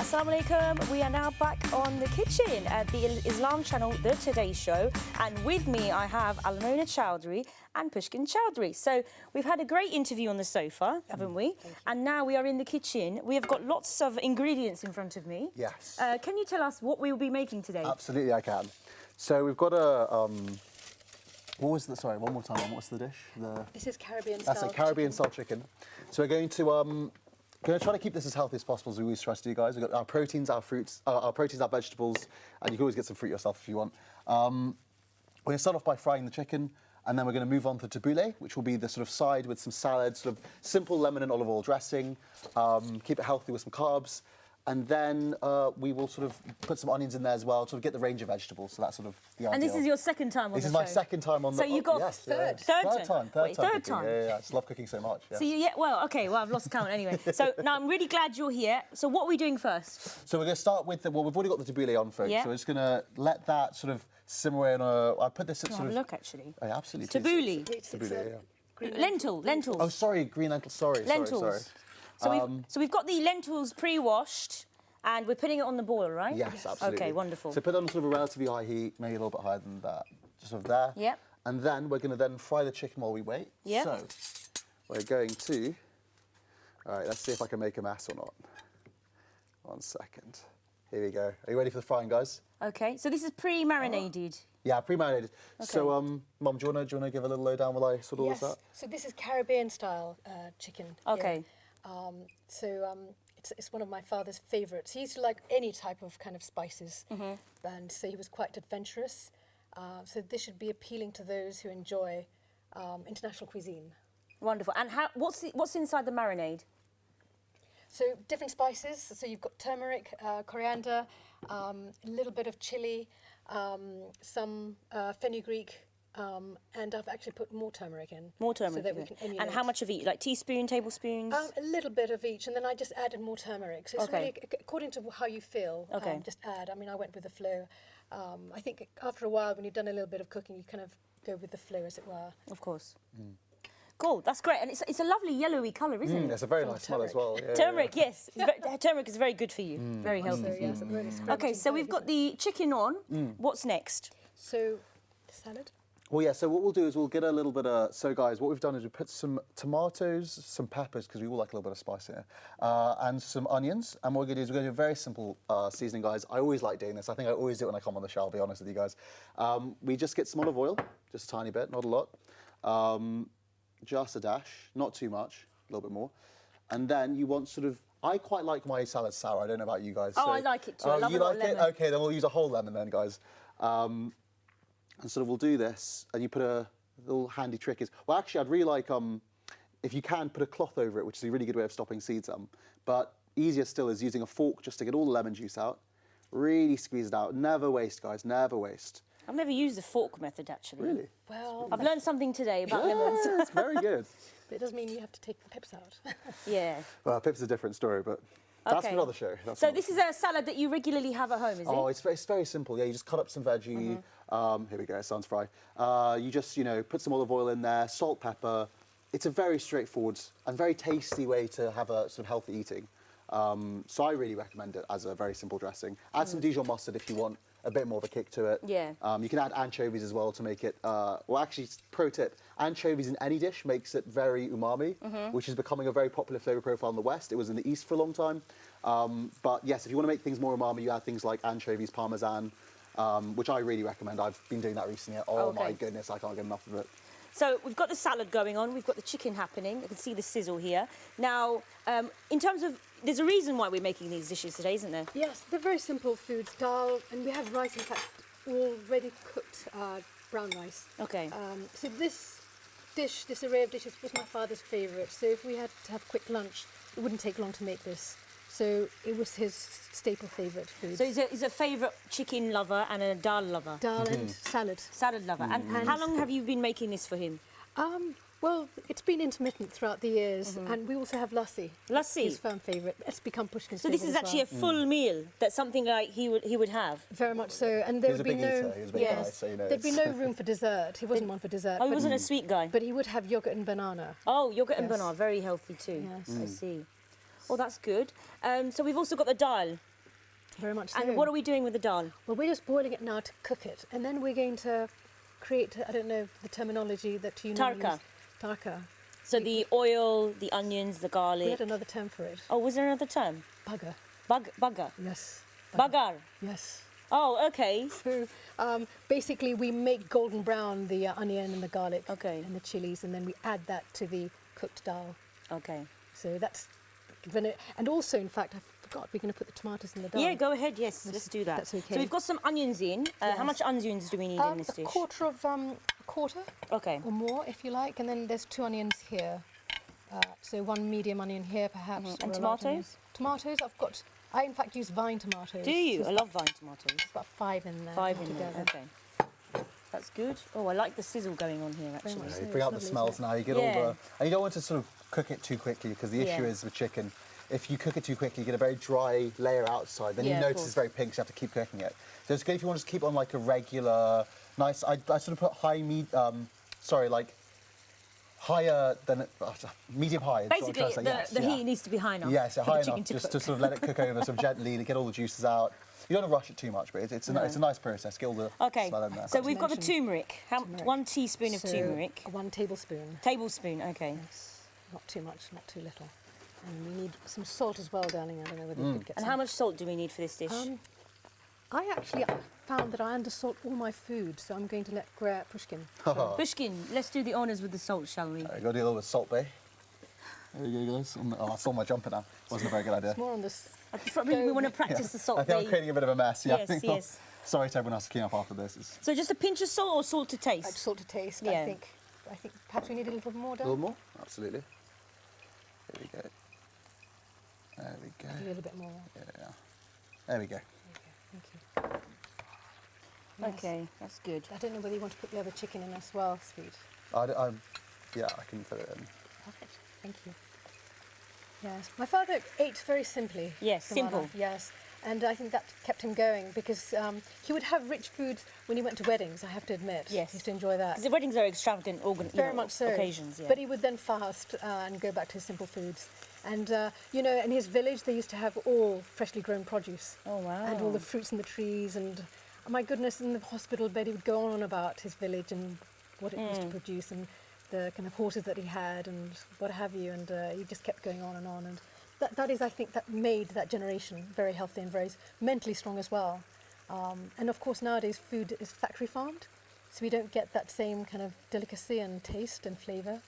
Assalamu alaikum. We are now back on the kitchen at the Islam channel, The Today Show. And with me, I have Almona Choudhury and Pushkin Choudhury. So we've had a great interview on the sofa, haven't we? And now we are in the kitchen. We have got lots of ingredients in front of me. Yes. Can you tell us what we will be making today? Absolutely, I can. So we've got a... what was the... Sorry, one more time. What's the dish? This is Caribbean-style That's a Caribbean-style chicken. So we're going to... try to keep this as healthy as possible, as we always try to do, guys. We've got our proteins, our fruits, our vegetables, and you can always get some fruit yourself if you want. We're going to start off by frying the chicken, and then we're going to move on to tabbouleh, which will be the sort of side with some salad, sort of simple lemon and olive oil dressing. Keep it healthy with some carbs. And then we will sort of put some onions in there as well, sort of get the range of vegetables. So that's sort of the idea. And this is your second time on the show? This is my second time on the show. So you got yes, third? Yeah. Third time. Third time. Yeah, I just love cooking so much. Yeah. So well, I've lost count anyway. So now I'm really glad you're here. So what are we doing first? So we're going to start with we've already got the tabbouleh on, folks. Yeah. So we're just going to let that sort of simmer away on I put this at sort of... Have a look, actually. Oh, yeah, absolutely. Tabbouleh. Tabbouleh, yeah. Lentils. Oh, sorry, green lentils. Sorry. So we've got the lentils pre-washed, and we're putting it on the boil, right? Yes, absolutely. Okay, wonderful. So put it on sort of a relatively high heat, maybe a little bit higher than that, just sort of there. Yep. And then we're going to then fry the chicken while we wait. Yep. So we're going to... All right, let's see if I can make a mess or not. 1 second. Here we go. Are you ready for the frying, guys? Okay, so this is pre-marinated. Yeah, pre-marinated. Okay. So, Mum, do you want to give a little lowdown while I sort all this out? So this is Caribbean-style chicken. Okay. It's one of my father's favourites. He used to like any type of kind of spices, and so he was quite adventurous. So this should be appealing to those who enjoy international cuisine. Wonderful. And what's inside the marinade? So different spices. So you've got turmeric, coriander, a little bit of chili, some fenugreek, and I've actually put more turmeric in. More turmeric. So that we can emulate. And how much of each? Like teaspoon, tablespoons? A little bit of each, and then I just added more turmeric. So it's really according to how you feel. Okay. Just add. I mean, I went with the flow. I think after a while, when you've done a little bit of cooking, you kind of go with the flow, as it were. Of course. Cool, that's great. And it's a lovely yellowy colour, isn't it? It's a very nice smell as well. Yeah, turmeric, yes. Turmeric is very good for you. Very healthy. So, yes, really Okay, so we've got the chicken on. What's next? So, salad. Well, yeah, so what we'll do is we'll get a little bit of... So, guys, what we've done is we put some tomatoes, some peppers, because we all like a little bit of spice here, and some onions. And what we're going to do is we're going to do a very simple seasoning, guys. I always like doing this. I think I always do it when I come on the show, I'll be honest with you guys. We just get some olive oil, just a tiny bit, not a lot. Just a dash, not too much, a little bit more. And then you want sort of... I quite like my salad sour. I don't know about you guys. Oh, so, I like it too. I love a lot of lemon. Okay, then we'll use a whole lemon then, guys. And sort of we'll do this, and you put a little handy trick is... Well, actually, I'd really like, if you can, put a cloth over it, which is a really good way of stopping seeds. But easier still is using a fork just to get all the lemon juice out. Really squeeze it out. Never waste, guys, never waste. I've never used the fork method, actually. Really? Well, I've learned something today about lemons. It's very good. But it does mean you have to take the pips out. Yeah. Well, pip's a different story, but that's for another show. So this is a salad that you regularly have at home, is it? Oh, it's very simple. Yeah, you just cut up some veggie. Here we go, sounds fry. You just, put some olive oil in there, salt, pepper. It's a very straightforward and very tasty way to have a sort of healthy eating. So I really recommend it as a very simple dressing. Add some Dijon mustard if you want a bit more of a kick to it. Yeah. You can add anchovies as well to make it, well, actually, pro tip, anchovies in any dish makes it very umami, which is becoming a very popular flavour profile in the West. It was in the East for a long time. But yes, if you want to make things more umami, you add things like anchovies, parmesan, which I really recommend. I've been doing that recently. Oh my goodness, I can't get enough of it. So we've got the salad going on, we've got the chicken happening. I can see the sizzle here. Now, in terms of, there's a reason why we're making these dishes today, isn't there? Yes, they're very simple foods. Dal, and we have rice, in fact, already cooked brown rice. Okay. So this dish, this array of dishes was my father's favourite. So if we had to have quick lunch, it wouldn't take long to make this. So it was his staple favourite food. So he's a favourite chicken lover and a dal lover? Dal and salad. Salad lover. And how long have you been making this for him? Well, it's been intermittent throughout the years, and we also have lassi. Lassi? His firm favourite. It's become Pushkin's So this is actually a full meal. That's something like he would have. Very much so, and there would be no. He was a big guy, so there'd be no room for dessert. He wasn't one for dessert. Oh, he wasn't a sweet guy. But he would have yogurt and banana. Oh, yogurt and banana, very healthy too. Yes. I see. Oh, that's good. So we've also got the dal. Very much so. And what are we doing with the dal? Well, we're just boiling it now to cook it, and then we're going to create, I don't know the terminology that you normally Tarka. use. Tarka. So the oil, the onions, the We garlic. had another term for it. Oh, was there another term? Bugger. Bugger. Yes. Bagar. Yes. Oh, okay. So basically, we make golden brown the onion and the garlic Okay. and the chilies, and then we add that to the cooked dal. Okay. So that's, and also, in fact, I forgot we're going to put the tomatoes in the dal. Yeah, go ahead. Yes, let's do that. that's okay. So we've got some onions in. How Yes. much onions do we need in this A dish? quarter Okay. or more, if you like, and then there's 2 onions here. So 1 medium onion here, perhaps. Mm-hmm. And or a large onion. tomatoes? Tomatoes, I in fact use vine tomatoes. Do you? So I love vine tomatoes. it's about 5 in there. 5 in together. there. Okay. That's good. Oh, I like the sizzle going on here, actually. much. You So bring out the it's lovely, smells isn't now. You get Yeah. all the, and you don't want to sort of cook it too quickly because the issue Yeah. is with chicken. If you cook it too quickly, you get a very dry layer outside. Then Yeah, you of notice course. it's very pink, so you have to keep cooking it. So it's good if you want to just keep on like a regular, nice. I sort of put like higher than medium high. is what I'm Basically, trying to say. Yes, the yeah. heat needs to be high enough. Yeah, so for high the chicken enough to just cook. to sort of let it cook over sort of gently to get all the juices out. You don't want to rush it too much, but it's a nice process. Get all the Okay, smell in there. so we've got the mention turmeric. turmeric. 1 teaspoon of So, turmeric. 1 tablespoon. Tablespoon, okay. Yes. Not too much, not too little. And we need some salt as well, darling. I don't know whether you could get And some. how much salt do we need for this dish? I actually found that I undersalt all my food, so I'm going to let Pushkin. Pushkin, let's do the honours with the salt, shall we? Got to do a little bit of salt bay. There you go, guys. Oh, I saw my jumper now. Wasn't a very good idea. More on this. Probably we want to practice the salt I think I'm bay. creating a bit of a mess. Yeah. I Yes, think yes. Sorry to everyone else to clean up after this. It's So just a pinch of salt or salt to taste? Salt to taste, Yeah. I think perhaps we need a little more, a little darling. more. Absolutely. There we go. There we A go. little bit more. Yeah. There we go. Thank you. Yes. Okay, that's good. I don't know whether you want to put the other chicken in as well, sweet. Yeah, I can put it in. Perfect. Thank you. Yes, my father ate very simply. Yes, Samana. simple. Yes, and I think that kept him going because he would have rich foods when he went to weddings. I have to admit. Yes. He used to enjoy that. Because the weddings are extravagant Very much so. occasions, yeah. But he would then fast and go back to his simple foods. And you know, in his village, they used to have all freshly grown produce. Oh, wow. And all the fruits in the trees. And my goodness, in the hospital bed, he would go on about his village and what it used to produce and the kind of horses that he had and what have you. And he just kept going on. And that is, I think, that made that generation very healthy and very mentally strong as well. And of course, nowadays, food is factory farmed. So we don't get that same kind of delicacy and taste and flavour.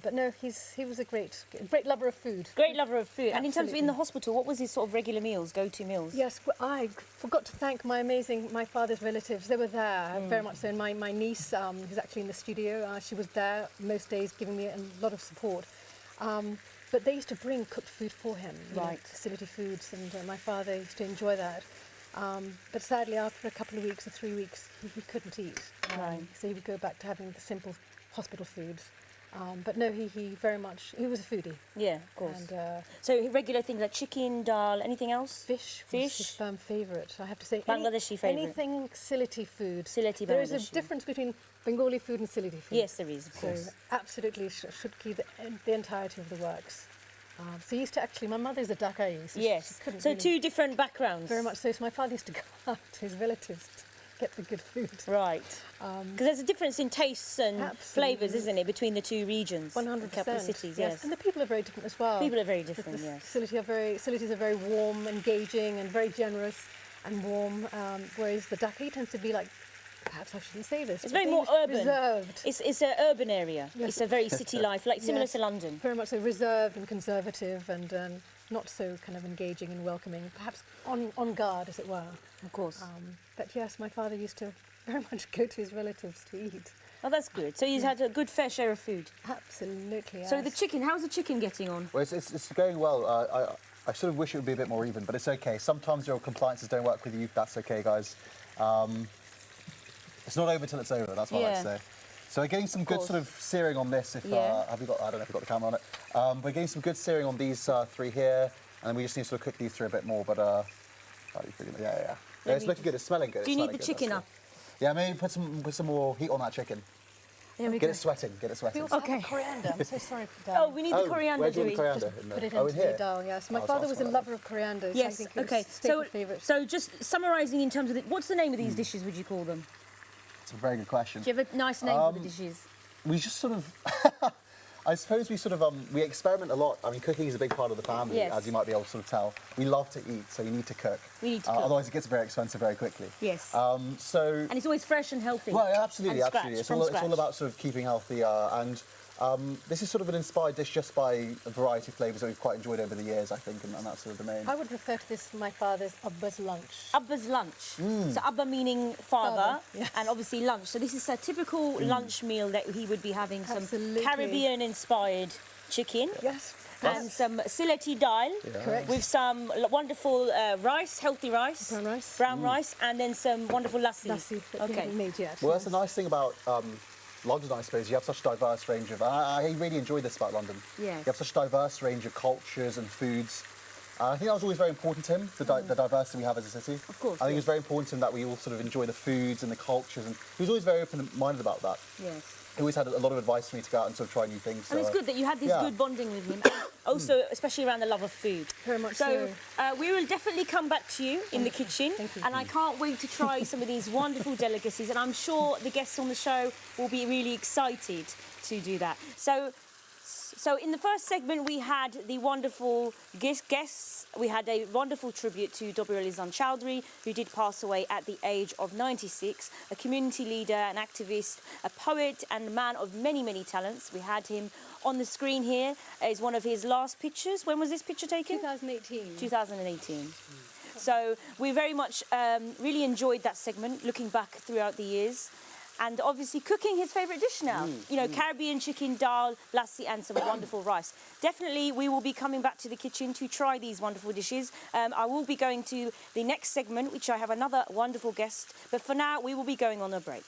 But no, he was a great lover of food. Great lover of food. And in terms of in the Absolutely. hospital, what was his sort of regular meals, go-to meals? Yes, well, I forgot to thank my father's relatives. They were there very much so. And my niece, who's actually in the studio, she was there most days giving me a lot of support. But they used to bring cooked food for him, you know, Right. facility foods, and my father used to enjoy that. But sadly, after a couple of weeks or 3 weeks, he couldn't eat. Right. So he would go back to having the simple hospital foods. But no, he was a foodie. Yeah, of course. And So regular things like chicken, dal, anything else? fish was his Fish? firm favourite, I have to say. Bangladeshi favourite. Anything Sylheti food. Sylheti There is a Bangladeshi. difference between Bengali food and Sylheti food. Yes, there is, of So course. absolutely should keep the entirety of the works. So he used to actually, my mother's a Dakai, so Yes. she couldn't So really- two different backgrounds. Very much so. So my father used to go out to his relatives to get the good food. Right. Because there's a difference in tastes and flavours, Absolutely. isn't it, between the two regions? 100%. The capital cities, yes. And the people are very different as well. People are very The different, yes. Sylhetis are very warm, engaging, and very generous and warm, whereas the Dakai tends to be like, perhaps I shouldn't say this. It's but very more maybe urban. Reserved. It's an urban area. Yes. It's a very city life, like similar Yes. to London. Very much so, reserved and conservative and not so kind of engaging and welcoming, perhaps on guard, as it were. Of course. But yes, my father used to very much go to his relatives to eat. Oh, that's good. So you've had a good fair share of food. Absolutely, yes. So the chicken, how's the chicken getting on? Well, it's going well. I sort of wish it would be a bit more even, but it's okay. Sometimes your compliances don't work with you. That's okay, guys. It's not over till it's over. That's what I like to say. So we're getting some good course. sort of searing on this. If have you got? I don't know if you've got the camera on it. We're getting some good searing on these 3 here, and then we just need to sort of cook these through a bit more. But how do you feel? Yeah. It's looking good. It's smelling good. Do you it's need the smelling good, chicken that's up? good. Yeah, maybe put some more heat on that chicken. There we Get go. it sweating. Get it We sweating. also Okay. have coriander. I'm so sorry for that. Oh, we need the coriander, where do do you we? want the coriander? Put it Oh, into in here? the dal, yes. My Oh, so father that's was a fine. lover of coriander, so I Yes, think it okay. was staple favourite. So just summarising in terms of what's the name of these dishes, would you call them? It's a very good question. Do you have a nice name for the dishes? We just sort of, I suppose we sort of, we experiment a lot. I mean, cooking is a big part of the family, Yes. as you might be able to sort of tell. We love to eat, so you need to cook. We need to cook. Otherwise, it gets very expensive very quickly. Yes. So, And it's always fresh and healthy. well, yeah, absolutely, And scratch, absolutely. It's from all, scratch. it's all about sort of keeping healthy, and this is sort of an inspired dish just by a variety of flavours that we've quite enjoyed over the years, I think, and that's sort of the main. I would refer to this, my father's Abba's lunch. Abba's lunch. So Abba meaning father, Father, yes. and obviously lunch. So this is a typical lunch meal that he would be having, some Absolutely. Caribbean-inspired chicken. Yes. And some sileti dal Correct. with some wonderful rice, healthy rice. Brown rice. Brown rice, and then some wonderful lassi. Lassi that we haven't made yet. Well, that's the nice thing about London, I suppose. You have such a diverse range of. I really enjoy this about London. Yes. You have such a diverse range of cultures and foods. I think that was always very important to him, the diversity we have as a city. Of course, I think yes. it was very important to him that we all sort of enjoy the foods and the cultures, and he was always very open-minded about that. Yes. He always had a lot of advice for me to go out and sort of try new things. And it's so, good that you had this yeah. good bonding with him. And also, especially around the love of food. Very much So so. we will definitely come back to you in the kitchen. Thank you. And I can't wait to try some of these wonderful delicacies. And I'm sure the guests on the show will be really excited to do that. So in the first segment, we had the wonderful guests. We had a wonderful tribute to Dabirul Islam Choudhury, who did pass away at the age of 96, a community leader, an activist, a poet, and a man of many, many talents. We had him on the screen here as one of his last pictures. When was this picture taken? 2018. 2018. So we very much really enjoyed that segment, looking back throughout the years. And obviously cooking his favourite dish now. You know, Caribbean chicken, dal, lassi, and some wonderful rice. Definitely, we will be coming back to the kitchen to try these wonderful dishes. I will be going to the next segment, which I have another wonderful guest. But for now, we will be going on a break.